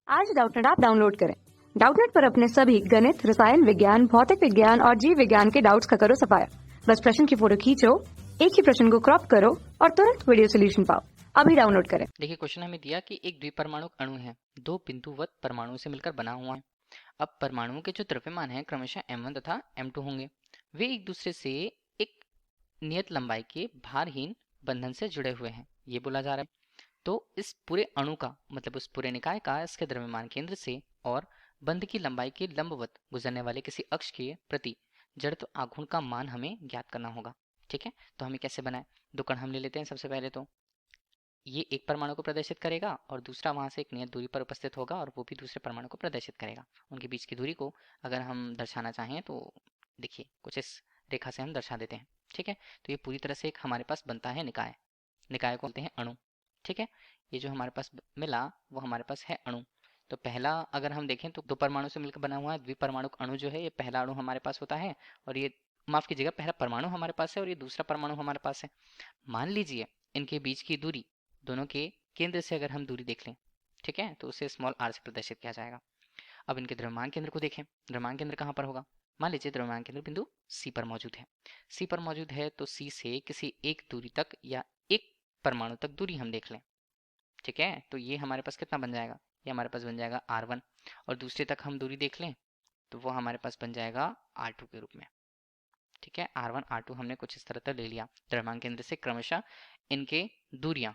आज Doubtnut app download करें। Doubtnut पर अपने सभी गणित, रसायन विज्ञान, भौतिक विज्ञान और जीव विज्ञान के डाउट्स का करो सफाया। बस प्रश्न की फोटो खींचो, एक ही प्रश्न को क्रॉप करो और तुरंत वीडियो सोल्यूशन पाओ। अभी डाउनलोड करें। देखिए, क्वेश्चन हमें दिया कि एक द्विपरमाणु अणु है, दो बिंदुवत परमाणुओं से मिलकर बना हुआ है। अब परमाणुओं के जो द्रव्यमान है क्रमशः m1 तथा m2 होंगे। वे एक दूसरे से एक नियत लंबाई के भारहीन बंधन से जुड़े हुए हैं, ये बोला जा रहा है। तो इस पूरे अणु का मतलब उस पूरे निकाय का इसके द्रव्यमान केंद्र से और बंध की लंबाई के लंबवत गुजरने वाले किसी अक्ष के प्रति जड़त्व आघूर्ण का मान हमें ज्ञात करना होगा। ठीक है, तो हमें कैसे बनाए? दो कण हम ले लेते हैं। सबसे पहले तो ये एक परमाणु को प्रदर्शित करेगा और दूसरा वहां से एक नियत दूरी पर उपस्थित होगा और वो भी दूसरे परमाणु को प्रदर्शित करेगा। उनके बीच की दूरी को अगर हम दर्शाना चाहें तो देखिए कुछ इस रेखा से हम दर्शा देते हैं। ठीक है, तो ये पूरी तरह से एक हमारे पास बनता है निकाय। निकाय को बोलते हैं अणु। ठीक है, ये जो हमारे पास मिला वो हमारे पास है अणु। तो पहला अगर हम देखें तो दो परमाणु से मिलकर बना हुआ है द्विपरमाणु अणु जो है, ये पहला अणु हमारे पास होता है और ये माफ कीजिएगा पहला परमाणु हमारे पास है और ये दूसरा परमाणु हमारे पास है। मान लीजिए इनके बीच की दूरी, दोनों के केंद्र से अगर हम दूरी देख लें, ठीक है, तो उसे स्मॉल आर से प्रदर्शित किया जाएगा। अब इनके द्रव्यमान केंद्र को देखें, द्रव्यमान केंद्र कहाँ पर होगा? मान लीजिए द्रव्यमान केंद्र बिंदु सी पर मौजूद है। सी पर मौजूद है तो सी से किसी एक दूरी तक या एक परमाणु तक दूरी हम देख लें। ठीक है, तो ये हमारे पास कितना बन जाएगा? ये हमारे पास बन जाएगा R1 और दूसरे तक हम दूरी देख लें तो वो हमारे पास बन जाएगा R2 के रूप में। ठीक है, R1 R2 हमने कुछ इस तरह तक ले लिया द्रव्यमान केंद्र से क्रमशः इनके दूरियां।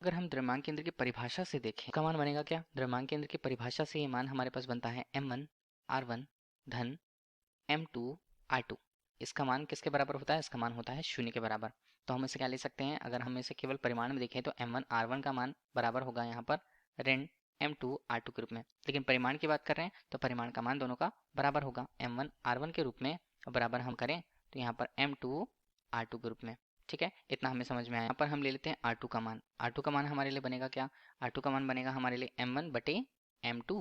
अगर हम द्रव्यमान केंद्र की परिभाषा से देखें का मान बनेगा क्या? द्रव्यमान केंद्र की परिभाषा से ये मान हमारे पास बनता है m1 r1 धन m2 r2। इसका मान किसके बराबर होता है? इसका मान होता है 0 के बराबर। तो हम इसे क्या ले सकते हैं? अगर हम इसे केवल परिमाण में देखें तो m1 r1 का मान बराबर होगा यहाँ पर ऋण m2 r2 के रूप में। लेकिन परिमाण की बात कर रहे हैं तो परिमाण का मान दोनों का बराबर होगा m1 r1 के रूप में और बराबर हम करें तो यहाँ पर m2 r2 के रूप में। ठीक है, इतना हमें समझ में आया। यहाँ पर हम ले लेते हैं R2 का मान। R2 का मान हमारे लिए बनेगा क्या? R2 का मान बनेगा हमारे लिए m1 बटे m2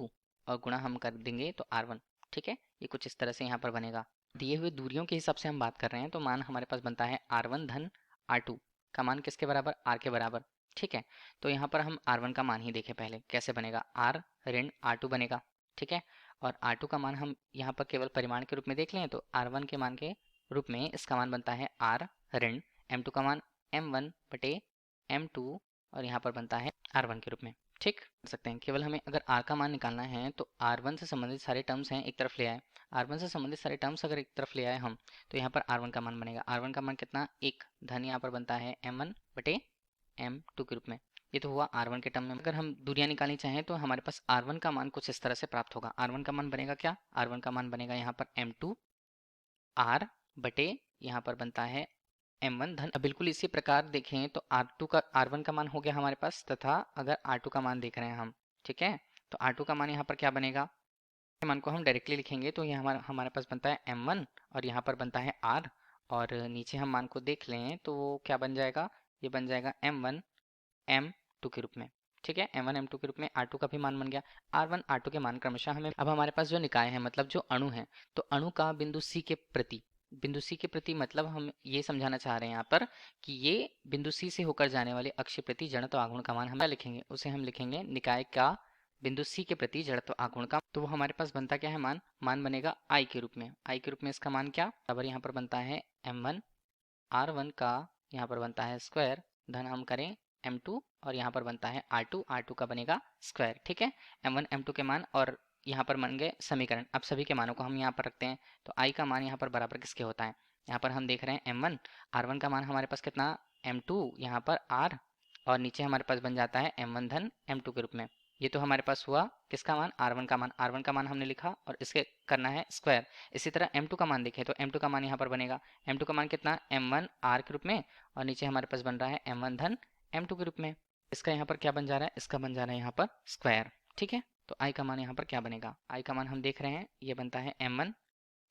और गुणा हम कर देंगे तो R1। ठीक है, ये कुछ इस तरह से यहाँ पर बनेगा। दिए हुए दूरियों के हिसाब से हम बात कर रहे हैं तो मान हमारे पास बनता है R1 धन R2 का मान किसके बराबर? R के बराबर। ठीक है, तो यहाँ पर हम R1 का मान ही देखें पहले कैसे बनेगा। R ऋण R2 बनेगा। ठीक है, और R2 का मान हम यहाँ पर केवल परिमाण के रूप में देख लें तो R1 के मान के रूप में इसका मान बनता है R ऋण m2 का मान m1 बटे m2 और यहाँ पर बनता है R1 के रूप में। ठीक कर सकते हैं। केवल हमें अगर R का मान निकालना है तो R1 से संबंधित सारे टर्म्स हैं एक तरफ ले आए। R1 से संबंधित सारे टर्म्स अगर एक तरफ ले आए हम तो यहाँ पर R1 का मान बनेगा। R1 का मान कितना? 1 धन यहाँ पर बनता है m1 बटे m2 के रूप में। ये तो हुआ R1 के टर्म में। अगर हम दूरियां निकालनी चाहें तो हमारे पास R1 का मान कुछ इस तरह से प्राप्त होगा। R1 का मान बनेगा क्या? R1 का मान बनेगा यहाँ पर m2 R बटे यहाँ पर बनता है m1 धन। अब बिल्कुल इसी प्रकार देखें तो R2 का R1 का मान हो गया हमारे पास तथा अगर R2 का मान देख रहे हैं हम, ठीक है, तो R2 का मान यहाँ पर क्या बनेगा? मान को हम डायरेक्टली लिखेंगे तो ये हमारे पास बनता है m1 और यहाँ पर बनता है R और नीचे हम मान को देख लें तो क्या बन जाएगा? ये बन जाएगा m1 m2 के रूप में। ठीक है, m1 m2 के रूप में R2 का भी मान बन गया। R1 R2 के मान क्रमशः हमें। अब हमारे पास जो निकाय है मतलब जो अणु है, तो अणु का बिंदु C के प्रति, बिंदु C के प्रति मतलब हम ये समझाना चाह रहे हैं यहाँ पर कि ये बिंदु C से होकर जाने वाले अक्ष के प्रति जड़त्व आघूर्ण का मान हम लिखेंगे, उसे हम लिखेंगे निकाय का बिंदु C के प्रति जड़त्व आघूर्ण का। तो वो हमारे पास बनता क्या है? मान बनेगा I के रूप में। I के रूप में इसका मान क्या बराबर यहाँ पर बनता है m1 r1 का यहाँ पर बनता है स्क्वायर धन हम करें m2 और यहाँ पर बनता है R2 का बनेगा स्क्वायर। ठीक है, m1 m2 के मान और यहाँ पर बन गए समीकरण। अब सभी के मानों को हम यहाँ पर रखते हैं तो I का मान यहाँ पर बराबर किसके होता है? यहाँ पर हम देख रहे हैं m1 R1 का मान हमारे पास कितना? m2 यहाँ पर R और नीचे हमारे पास बन जाता है m1 धन m2 के रूप में। ये तो हमारे पास हुआ किसका मान? R1 का मान। R1 का मान हमने लिखा और इसके करना है स्क्वायर। इसी तरह m2 का मान देखें तो m2 का मान यहाँ पर बनेगा m2 का मान कितना? m1 r के रूप में और नीचे हमारे पास बन रहा है m1 धन m2 के रूप में। इसका यहाँ पर क्या बन जा रहा है? इसका बन जा रहा है यहाँ पर स्क्वायर। ठीक है, तो I का मान यहाँ पर क्या बनेगा? I का मान हम देख रहे हैं ये बनता है m1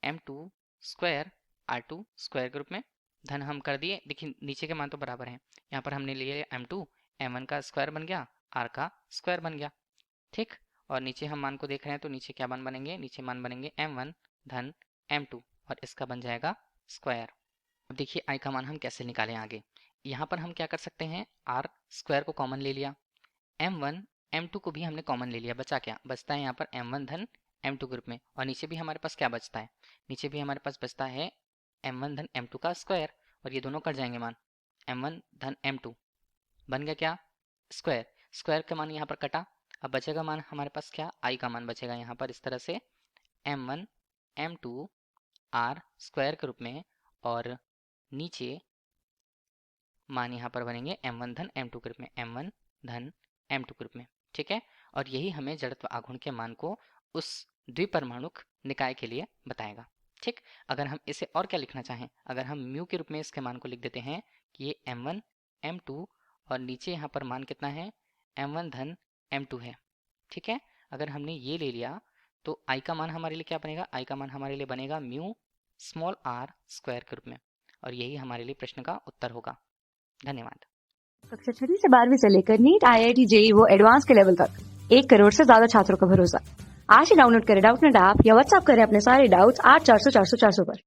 m2 square r2 square के रूप में धन हम कर दिए। देखिए नीचे के मान तो बराबर हैं, यहाँ पर हमने लिए m2 m1 का स्क्वायर बन गया, r का स्क्वायर बन गया। ठीक, और नीचे हम मान को देख रहे हैं तो नीचे क्या मान बनेंगे? नीचे मान बनेंगे m1 धन m2 और इसका बन जाएगा स्क्वायर। अब देखिए I का मान हम कैसे निकालें आगे। यहाँ पर हम क्या कर सकते हैं? R स्क्वायर को कॉमन ले लिया, m1 M2 को भी हमने कॉमन ले लिया, बचा क्या? बचता है यहाँ पर M1 धन M2 ग्रुप में, और नीचे भी हमारे पास क्या बचता है? नीचे भी हमारे पास बचता है M1 धन M2 का स्क्वायर, और ये दोनों कट जाएंगे मान, M1 धन M2 बन गया क्या? स्क्वायर। स्क्वायर का मान यहाँ पर कटा, अब बचेगा मान हमारे पास क्या? I का मान बचेगा यहाँ पर इस तरह से M1 M2 R स्क्वायर के रूप में, और नीचे मान यहाँ पर बनेंगे M1 धन M2 के रूप में, M1 धन M2 के रूप में, ठीक है। और यही हमें जड़त्व आघूर्ण के मान को उस द्विपरमाणुक निकाय के लिए बताएगा, ठीक। अगर हम इसे और क्या लिखना चाहें, अगर हम म्यू के रूप में इसके मान को लिख देते हैं कि ये M1 M2 और नीचे यहाँ पर मान कितना है? M1 धन M2 है, ठीक है। अगर हमने ये ले लिया तो I का मान हमारे लिए क्या बनेगा? I का मान हमारे लिए बनेगा म्यू स्मॉल r स्क्वायर के रूप में, और यही हमारे लिए प्रश्न का उत्तर होगा। धन्यवाद। कक्षा 6 से 12वीं से लेकर नीट, IIT, JEE वो एडवांस के लेवल तक 1 करोड़ से ज्यादा छात्रों का भरोसा। आज ही डाउनलोड करें डाउटनेट ऐप या व्हाट्सएप करें अपने सारे डाउट्स 8400 400 400 पर।